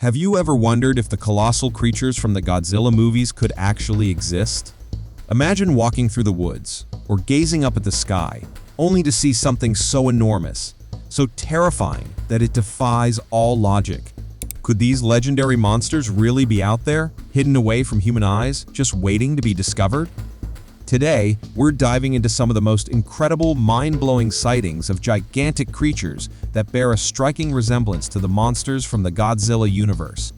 Have you ever wondered if the colossal creatures from the Godzilla movies could actually exist? Imagine walking through the woods, or gazing up at the sky, only to see something so enormous, so terrifying that it defies all logic. Could these legendary monsters really be out there, hidden away from human eyes, just waiting to be discovered? Today, we're diving into some of the most incredible, mind-blowing sightings of gigantic creatures that bear a striking resemblance to the monsters from the Godzilla universe.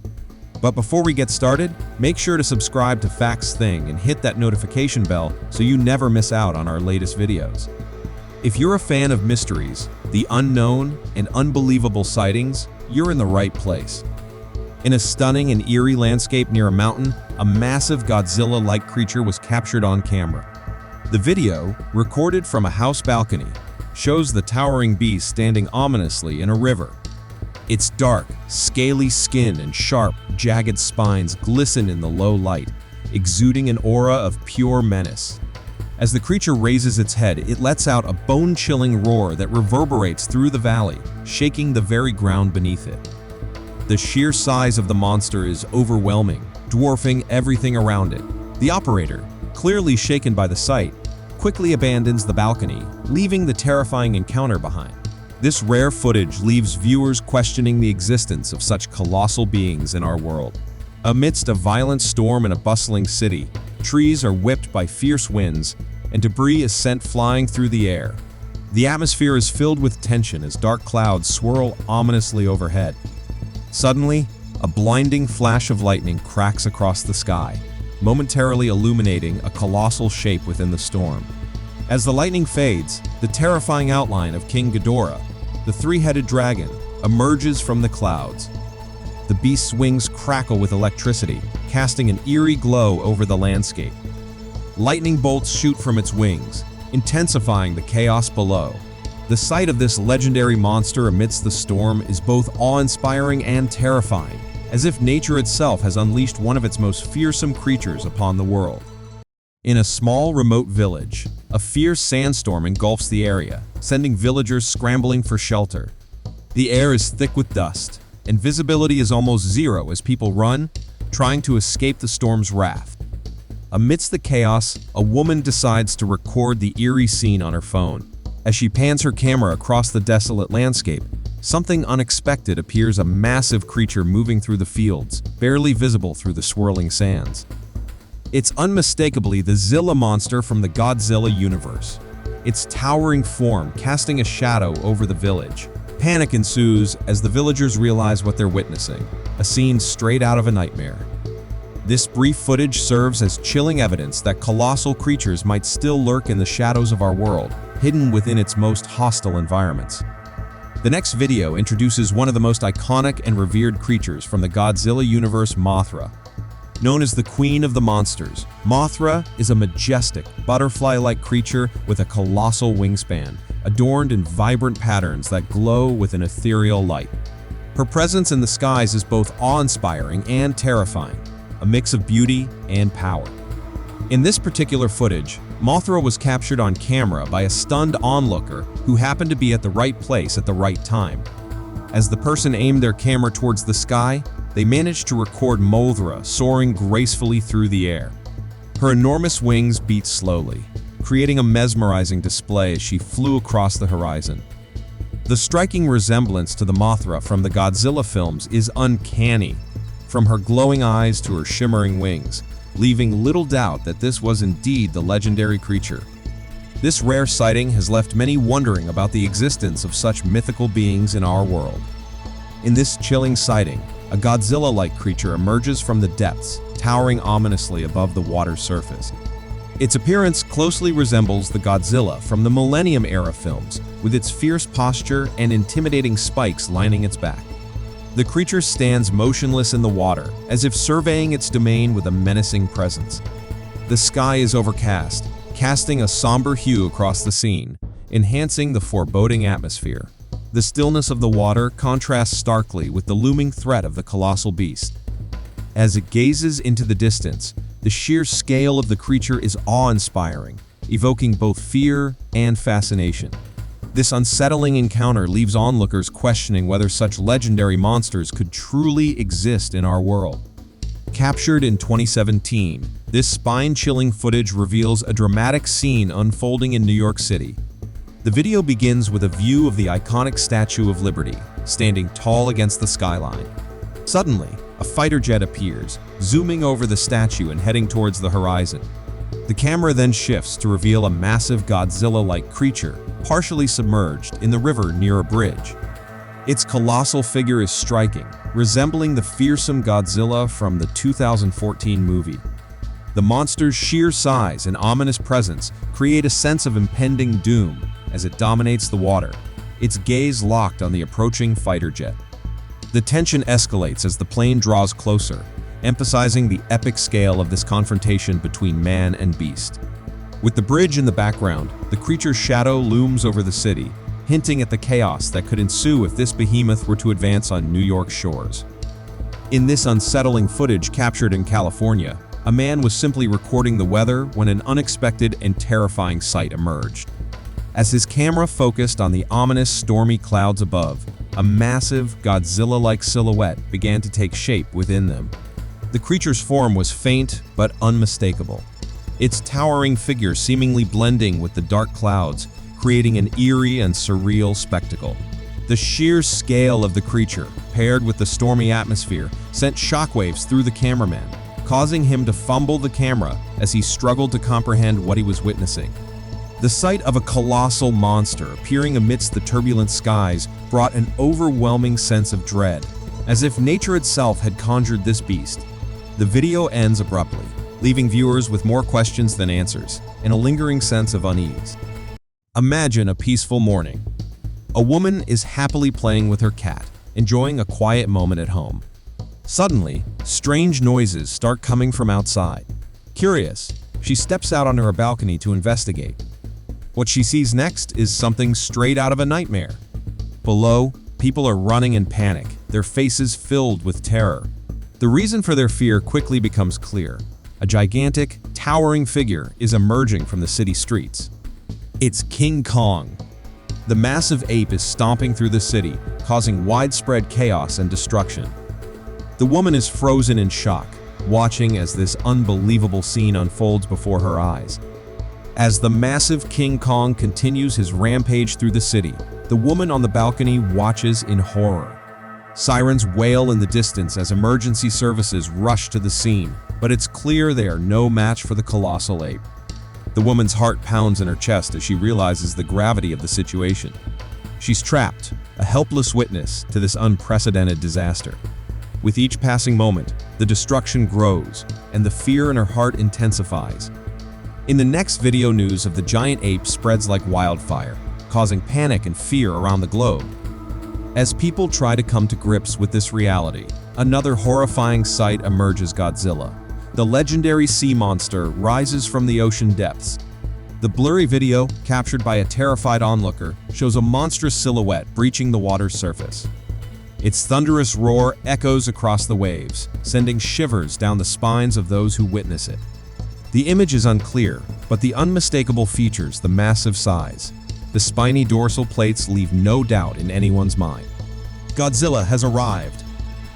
But before we get started, make sure to subscribe to FactzThing and hit that notification bell so you never miss out on our latest videos. If you're a fan of mysteries, the unknown, and unbelievable sightings, you're in the right place. In a stunning and eerie landscape near a mountain, a massive Godzilla-like creature was captured on camera. The video, recorded from a house balcony, shows the towering beast standing ominously in a river. Its dark, scaly skin and sharp, jagged spines glisten in the low light, exuding an aura of pure menace. As the creature raises its head, it lets out a bone-chilling roar that reverberates through the valley, shaking the very ground beneath it. The sheer size of the monster is overwhelming, dwarfing everything around it. The operator, clearly shaken by the sight, quickly abandons the balcony, leaving the terrifying encounter behind. This rare footage leaves viewers questioning the existence of such colossal beings in our world. Amidst a violent storm in a bustling city, trees are whipped by fierce winds, and debris is sent flying through the air. The atmosphere is filled with tension as dark clouds swirl ominously overhead. Suddenly, a blinding flash of lightning cracks across the sky, momentarily illuminating a colossal shape within the storm. As the lightning fades, the terrifying outline of King Ghidorah, the three-headed dragon, emerges from the clouds. The beast's wings crackle with electricity, casting an eerie glow over the landscape. Lightning bolts shoot from its wings, intensifying the chaos below. The sight of this legendary monster amidst the storm is both awe-inspiring and terrifying, as if nature itself has unleashed one of its most fearsome creatures upon the world. In a small, remote village, a fierce sandstorm engulfs the area, sending villagers scrambling for shelter. The air is thick with dust, and visibility is almost zero as people run, trying to escape the storm's wrath. Amidst the chaos, a woman decides to record the eerie scene on her phone. As she pans her camera across the desolate landscape, something unexpected appears: a massive creature moving through the fields, barely visible through the swirling sands. It's unmistakably the Zilla monster from the Godzilla universe, its towering form casting a shadow over the village. Panic ensues as the villagers realize what they're witnessing, a scene straight out of a nightmare. This brief footage serves as chilling evidence that colossal creatures might still lurk in the shadows of our world, hidden within its most hostile environments. The next video introduces one of the most iconic and revered creatures from the Godzilla universe, Mothra. Known as the Queen of the Monsters, Mothra is a majestic, butterfly-like creature with a colossal wingspan, adorned in vibrant patterns that glow with an ethereal light. Her presence in the skies is both awe-inspiring and terrifying, a mix of beauty and power. In this particular footage, Mothra was captured on camera by a stunned onlooker who happened to be at the right place at the right time. As the person aimed their camera towards the sky, they managed to record Mothra soaring gracefully through the air. Her enormous wings beat slowly, creating a mesmerizing display as she flew across the horizon. The striking resemblance to the Mothra from the Godzilla films is uncanny, from her glowing eyes to her shimmering wings, leaving little doubt that this was indeed the legendary creature. This rare sighting has left many wondering about the existence of such mythical beings in our world. In this chilling sighting, a Godzilla-like creature emerges from the depths, towering ominously above the water's surface. Its appearance closely resembles the Godzilla from the Millennium-era films, with its fierce posture and intimidating spikes lining its back. The creature stands motionless in the water, as if surveying its domain with a menacing presence. The sky is overcast, casting a somber hue across the scene, enhancing the foreboding atmosphere. The stillness of the water contrasts starkly with the looming threat of the colossal beast. As it gazes into the distance, the sheer scale of the creature is awe-inspiring, evoking both fear and fascination. This unsettling encounter leaves onlookers questioning whether such legendary monsters could truly exist in our world. Captured in 2017, this spine-chilling footage reveals a dramatic scene unfolding in New York City. The video begins with a view of the iconic Statue of Liberty, standing tall against the skyline. Suddenly, a fighter jet appears, zooming over the statue and heading towards the horizon. The camera then shifts to reveal a massive Godzilla-like creature, partially submerged in the river near a bridge. Its colossal figure is striking, resembling the fearsome Godzilla from the 2014 movie. The monster's sheer size and ominous presence create a sense of impending doom as it dominates the water, its gaze locked on the approaching fighter jet. The tension escalates as the plane draws closer, emphasizing the epic scale of this confrontation between man and beast. With the bridge in the background, the creature's shadow looms over the city, hinting at the chaos that could ensue if this behemoth were to advance on New York shores. In this unsettling footage captured in California, a man was simply recording the weather when an unexpected and terrifying sight emerged. As his camera focused on the ominous stormy clouds above, a massive Godzilla-like silhouette began to take shape within them. The creature's form was faint but unmistakable, its towering figure seemingly blending with the dark clouds, creating an eerie and surreal spectacle. The sheer scale of the creature, paired with the stormy atmosphere, sent shockwaves through the cameraman, causing him to fumble the camera as he struggled to comprehend what he was witnessing. The sight of a colossal monster appearing amidst the turbulent skies brought an overwhelming sense of dread, as if nature itself had conjured this beast. The video ends abruptly, leaving viewers with more questions than answers, and a lingering sense of unease. Imagine a peaceful morning. A woman is happily playing with her cat, enjoying a quiet moment at home. Suddenly, strange noises start coming from outside. Curious, she steps out onto her balcony to investigate. What she sees next is something straight out of a nightmare. Below, people are running in panic, their faces filled with terror. The reason for their fear quickly becomes clear. A gigantic, towering figure is emerging from the city streets. It's King Kong. The massive ape is stomping through the city, causing widespread chaos and destruction. The woman is frozen in shock, watching as this unbelievable scene unfolds before her eyes. As the massive King Kong continues his rampage through the city, the woman on the balcony watches in horror. Sirens wail in the distance as emergency services rush to the scene, but it's clear they are no match for the colossal ape. The woman's heart pounds in her chest as she realizes the gravity of the situation. She's trapped, a helpless witness to this unprecedented disaster. With each passing moment, the destruction grows, and the fear in her heart intensifies. In the next video, news of the giant ape spreads like wildfire, causing panic and fear around the globe. As people try to come to grips with this reality, another horrifying sight emerges: Godzilla. The legendary sea monster rises from the ocean depths. The blurry video, captured by a terrified onlooker, shows a monstrous silhouette breaching the water's surface. Its thunderous roar echoes across the waves, sending shivers down the spines of those who witness it. The image is unclear, but the unmistakable features: the massive size. The spiny dorsal plates leave no doubt in anyone's mind. Godzilla has arrived.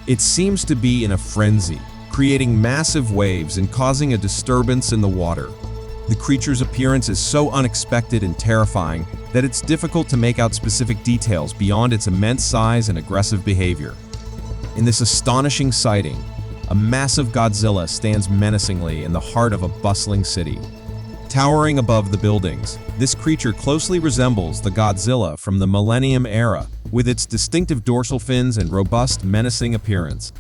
It seems to be in a frenzy, creating massive waves and causing a disturbance in the water. The creature's appearance is so unexpected and terrifying that it's difficult to make out specific details beyond its immense size and aggressive behavior. In this astonishing sighting, a massive Godzilla stands menacingly in the heart of a bustling city. Towering above the buildings, this creature closely resembles the Godzilla from the Millennium era, with its distinctive dorsal fins and robust, menacing appearance.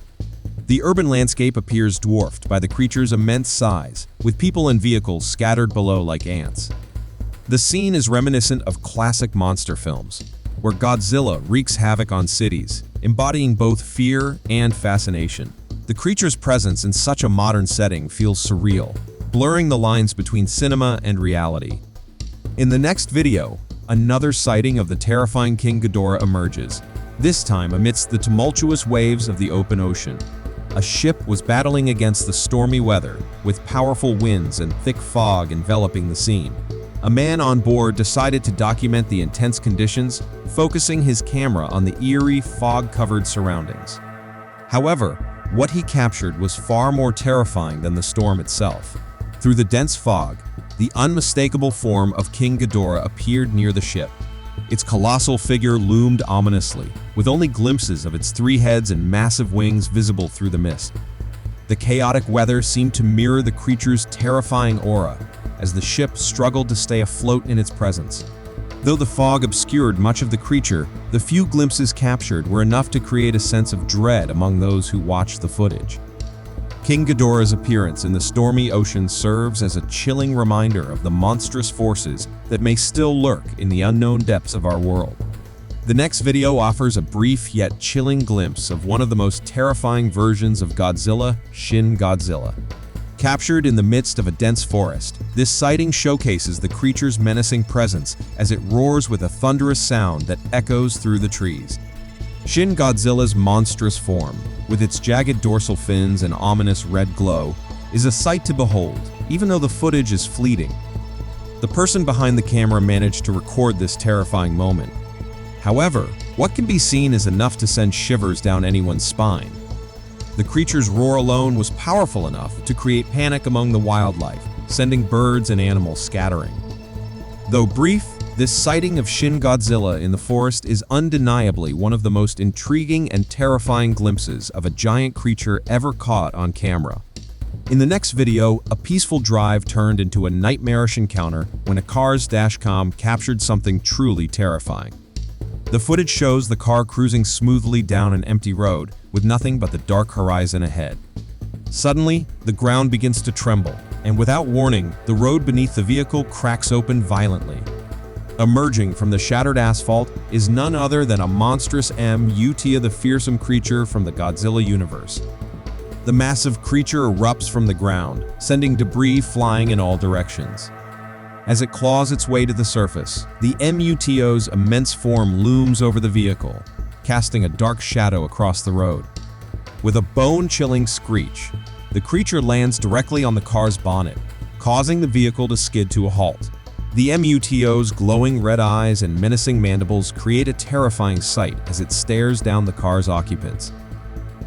The urban landscape appears dwarfed by the creature's immense size, with people and vehicles scattered below like ants. The scene is reminiscent of classic monster films, where Godzilla wreaks havoc on cities, embodying both fear and fascination. The creature's presence in such a modern setting feels surreal, blurring the lines between cinema and reality. In the next video, another sighting of the terrifying King Ghidorah emerges, this time amidst the tumultuous waves of the open ocean. A ship was battling against the stormy weather, with powerful winds and thick fog enveloping the scene. a man on board decided to document the intense conditions, focusing his camera on the eerie, fog-covered surroundings. However, what he captured was far more terrifying than the storm itself. Through the dense fog, the unmistakable form of King Ghidorah appeared near the ship. Its colossal figure loomed ominously, with only glimpses of its 3 heads and massive wings visible through the mist. The chaotic weather seemed to mirror the creature's terrifying aura, as the ship struggled to stay afloat in its presence. Though the fog obscured much of the creature, the few glimpses captured were enough to create a sense of dread among those who watched the footage. King Ghidorah's appearance in the stormy ocean serves as a chilling reminder of the monstrous forces that may still lurk in the unknown depths of our world. The next video offers a brief yet chilling glimpse of one of the most terrifying versions of Godzilla, Shin Godzilla. Captured in the midst of a dense forest, this sighting showcases the creature's menacing presence as it roars with a thunderous sound that echoes through the trees. Shin Godzilla's monstrous form, with its jagged dorsal fins and ominous red glow, is a sight to behold, even though the footage is fleeting. The person behind the camera managed to record this terrifying moment. However, what can be seen is enough to send shivers down anyone's spine. The creature's roar alone was powerful enough to create panic among the wildlife, sending birds and animals scattering. Though brief, this sighting of Shin Godzilla in the forest is undeniably one of the most intriguing and terrifying glimpses of a giant creature ever caught on camera. In the next video, a peaceful drive turned into a nightmarish encounter when a car's dashcam captured something truly terrifying. The footage shows the car cruising smoothly down an empty road, with nothing but the dark horizon ahead. Suddenly, the ground begins to tremble, and without warning, the road beneath the vehicle cracks open violently. Emerging from the shattered asphalt is none other than a monstrous MUTO, the fearsome creature from the Godzilla universe. The massive creature erupts from the ground, sending debris flying in all directions. As it claws its way to the surface, the MUTO's immense form looms over the vehicle, casting a dark shadow across the road. With a bone-chilling screech, the creature lands directly on the car's bonnet, causing the vehicle to skid to a halt. The MUTO's glowing red eyes and menacing mandibles create a terrifying sight as it stares down the car's occupants.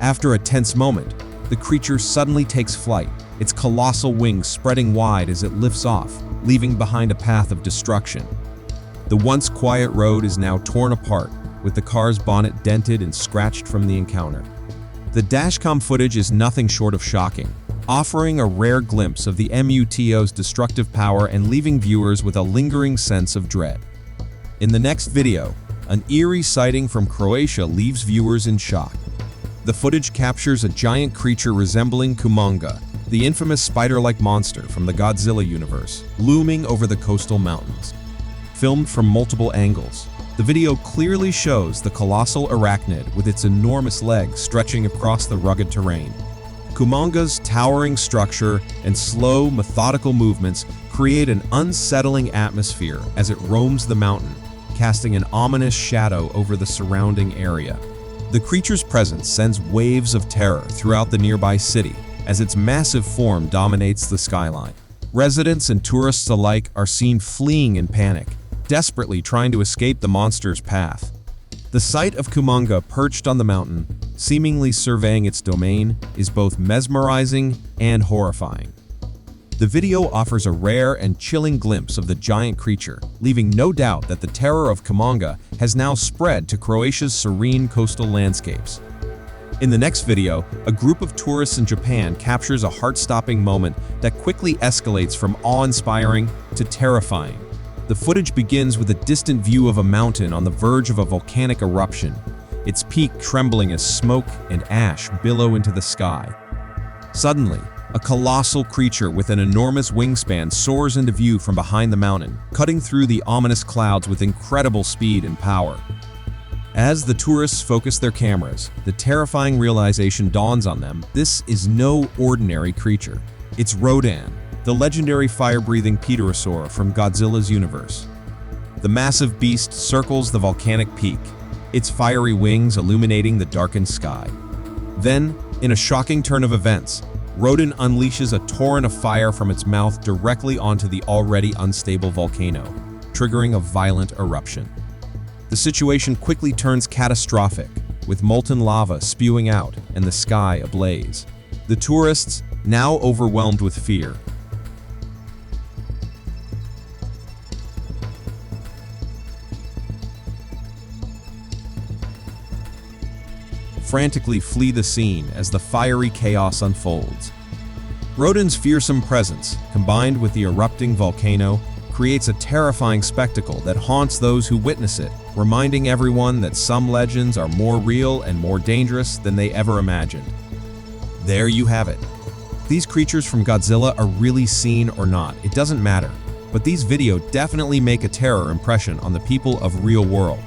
After a tense moment, the creature suddenly takes flight, its colossal wings spreading wide as it lifts off, leaving behind a path of destruction. The once quiet road is now torn apart, with the car's bonnet dented and scratched from the encounter. The dashcam footage is nothing short of shocking, offering a rare glimpse of the MUTO's destructive power and leaving viewers with a lingering sense of dread. In the next video, an eerie sighting from Croatia leaves viewers in shock. The footage captures a giant creature resembling Kumonga, the infamous spider-like monster from the Godzilla universe, looming over the coastal mountains. Filmed from multiple angles, the video clearly shows the colossal arachnid with its enormous legs stretching across the rugged terrain. Kumonga's towering structure and slow, methodical movements create an unsettling atmosphere as it roams the mountain, casting an ominous shadow over the surrounding area. The creature's presence sends waves of terror throughout the nearby city as its massive form dominates the skyline. Residents and tourists alike are seen fleeing in panic, desperately trying to escape the monster's path. The sight of Kumonga perched on the mountain, seemingly surveying its domain, is both mesmerizing and horrifying. The video offers a rare and chilling glimpse of the giant creature, leaving no doubt that the terror of Kumonga has now spread to Croatia's serene coastal landscapes. In the next video, a group of tourists in Japan captures a heart-stopping moment that quickly escalates from awe-inspiring to terrifying. The footage begins with a distant view of a mountain on the verge of a volcanic eruption, its peak trembling as smoke and ash billow into the sky. Suddenly, a colossal creature with an enormous wingspan soars into view from behind the mountain, cutting through the ominous clouds with incredible speed and power. As the tourists focus their cameras, the terrifying realization dawns on them: this is no ordinary creature. It's Rodan, the legendary fire-breathing pterosaur from Godzilla's universe. The massive beast circles the volcanic peak, its fiery wings illuminating the darkened sky. Then, in a shocking turn of events, Rodan unleashes a torrent of fire from its mouth directly onto the already unstable volcano, triggering a violent eruption. The situation quickly turns catastrophic, with molten lava spewing out and the sky ablaze. The tourists, now overwhelmed with fear, frantically flee the scene as the fiery chaos unfolds. Rodan's fearsome presence, combined with the erupting volcano, creates a terrifying spectacle that haunts those who witness it, reminding everyone that some legends are more real and more dangerous than they ever imagined. There you have it. These creatures from Godzilla are really seen or not, it doesn't matter, but these videos definitely make a terror impression on the people of real world.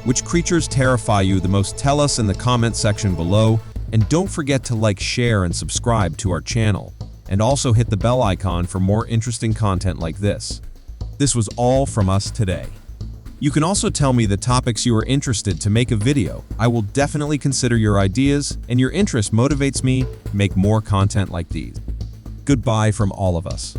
Which creatures terrify you the most? Tell us in the comment section below, and don't forget to like, share, and subscribe to our channel, and also hit the bell icon for more interesting content like this. This was all from us today. You can also tell me the topics you are interested to make a video. I will definitely consider your ideas, and your interest motivates me to make more content like these. Goodbye from all of us.